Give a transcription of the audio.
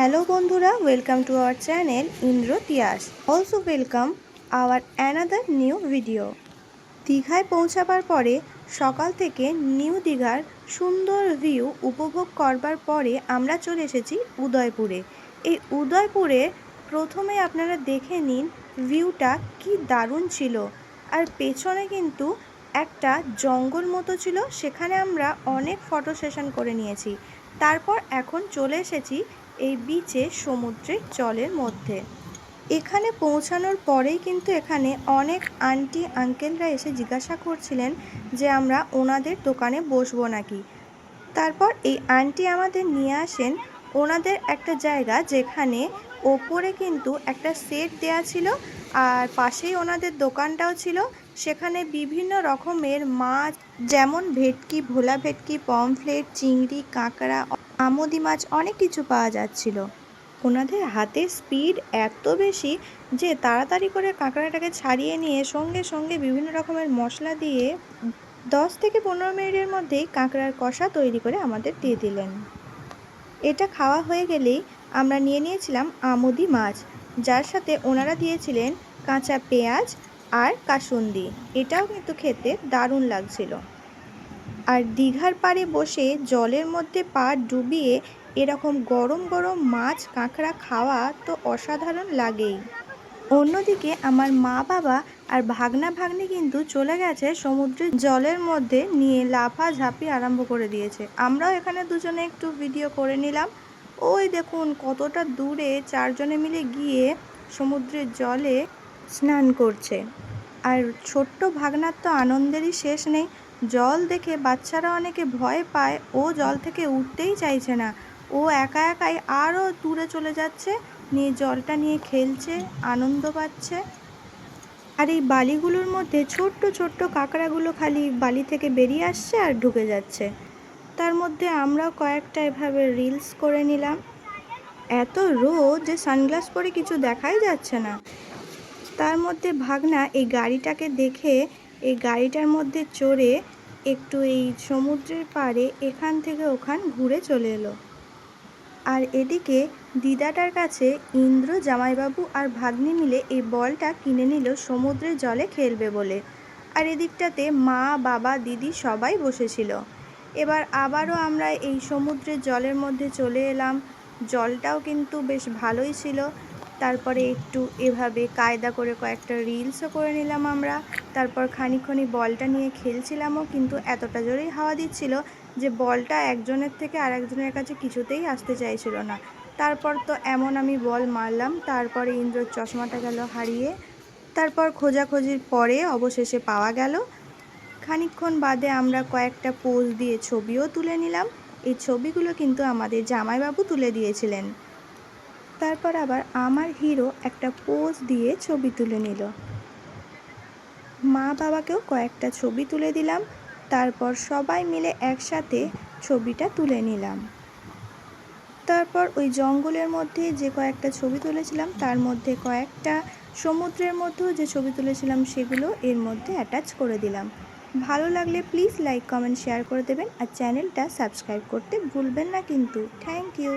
Hello বন্ধুরা, welcome to our channel Indra Tiyas. Also welcome our another new video. দীঘায় পৌঁছাবার পরে সকাল থেকে নিউ দীঘার সুন্দর ভিউ উপভোগ করবার পরে আমরা চলে এসেছি উদয়পুরে। এই উদয়পুরে প্রথমে আপনারা দেখে নিন ভিউটা কি দারুণ ছিল। আর পেছনে কিন্তু একটা জঙ্গল মতো ছিল, সেখানে আমরা অনেক ফটো সেশন করে নিয়েছি। তারপর এখন চলে এসেছি এই বিচে, সমুদ্রের জলের মধ্যে। এখানে পৌঁছানোর পরেই কিন্তু এখানে অনেক আন্টি আঙ্কেলরা এসে জিজ্ঞাসা করছিলেন যে আমরা ওনাদের দোকানে বসবো নাকি। তারপর এই আন্টি আমাদের নিয়ে আসেন ওনাদের একটা জায়গা, যেখানে ওপরে কিন্তু একটা সেট দেয়া ছিল আর পাশেই ওনাদের দোকানটাও ছিল। সেখানে বিভিন্ন রকমের মাছ, যেমন ভেটকি, ভোলা ভেটকি, পমফ্লেট, চিংড়ি, কাঁকড়া, আমোদি মাছ, অনেক কিছু পাওয়া যাচ্ছিল। ওনাদের হাতের স্পিড এত বেশি যে তাড়াতাড়ি করে কাঁকড়াটাকে ছাড়িয়ে নিয়ে সঙ্গে সঙ্গে বিভিন্ন রকমের মশলা দিয়ে 10 থেকে 15 মিনিটের মধ্যেই কাঁকড়ার কষা তৈরি করে আমাদের দিয়ে দিলেন। এটা খাওয়া হয়ে গেলেই আমরা নিয়ে নিয়েছিলাম আমোদি মাছ, যার সাথে ওনারা দিয়েছিলেন কাঁচা পেঁয়াজ আর কাসুন্দি। এটাও কিন্তু খেতে দারুণ লাগছিল। আর দীঘার পাড়ে বসে জলের মধ্যে পা ডুবিয়ে এরকম গরম গরম মাছ কাঁকড়া খাওয়া তো অসাধারণ লাগেই। অন্যদিকে আমার মা বাবা আর ভাগনা ভাগ্নি কিন্তু চলে গেছে সমুদ্রের জলের মধ্যে, নিয়ে লাফাঝাপি আরম্ভ করে দিয়েছে। আমরাও এখানে দুজনে একটু ভিডিও করে নিলাম। ওই দেখুন কতটা দূরে চারজনে মিলে গিয়ে সমুদ্রের জলে স্নান করছে। আর ছোট্ট ভাগনার তো আনন্দেরই শেষ নেই। জল দেখে বাচ্চারা অনেকে ভয় পায়, ও জল থেকে উঠতেই চাইছে না। ও একা একাই আরও দূরে চলে যাচ্ছে, নিয়ে জলটা নিয়ে খেলছে, আনন্দ পাচ্ছে। আর এই বালিগুলোর মধ্যে ছোট্ট ছোট্ট কাঁকড়াগুলো খালি বালি থেকে বেরিয়ে আসছে আর ঢুকে যাচ্ছে। তার মধ্যে আমরাও কয়েকটা এভাবে রিলস করে নিলাম। এত রোদ যে সানগ্লাস পরে কিছু দেখাই যাচ্ছে না। তার মধ্যে ভাগনা এই গাড়িটাকে দেখে এই গাড়িটার মধ্যে চড়ে একটু এই সমুদ্রের পাড়ে এখান থেকে ওখান ঘুরে চলে এলো। আর এদিকে দিদাটার কাছে ইন্দ্র, জামাইবাবু আর ভাগ্নি মিলে এই বলটা কিনে নিল সমুদ্রের জলে খেলবে বলে। আর এদিকটাতে মা, বাবা, দিদি সবাই বসেছিল। এবার আবারও আমরা এই সমুদ্রের জলের মধ্যে চলে এলাম। জলটাও কিন্তু বেশ ভালোই ছিল। তারপরে একটু এভাবে কায়দা করে কয়েকটা রিলসও করে নিলাম আমরা। তারপর খানিকক্ষণ বলটা নিয়ে খেলছিলামও, কিন্তু এতটা জোরেই হাওয়া দিচ্ছিল যে বলটা একজনের থেকে আরেকজনের কাছে কিছুতেই আসতে চাইছিল না। তারপর তো এমন আমি বল মারলাম, তারপরে ইন্দ্রর চশমাটা গেল হারিয়ে। তারপর খোঁজাখুঁজির পরে অবশেষে পাওয়া গেল। খানিকক্ষণ বাদে আমরা কয়েকটা পোজ দিয়ে ছবিও তুলে নিলাম। এই ছবিগুলো কিন্তু আমাদের জামাইবাবু তুলে দিয়েছিলেন। তারপর আবার আমার হিরো একটা পোজ দিয়ে ছবি তুলে নিল। মা বাবাকেও কয়েকটা ছবি তুলে দিলাম। তারপর সবাই মিলে একসাথে ছবিটা তুলে নিলাম। তারপর ওই জঙ্গলের মধ্যে যে কয়েকটা ছবি তুলেছিলাম তার মধ্যে কয়েকটা সমুদ্রের মধ্যেও যে ছবি তুলেছিলাম সেগুলো এর মধ্যে অ্যাটাচ করে দিলাম। ভালো লাগলে প্লিজ লাইক, কমেন্ট, শেয়ার করে দেবেন আর চ্যানেলটা সাবস্ক্রাইব করতে ভুলবেন না কিন্তু। Thank you.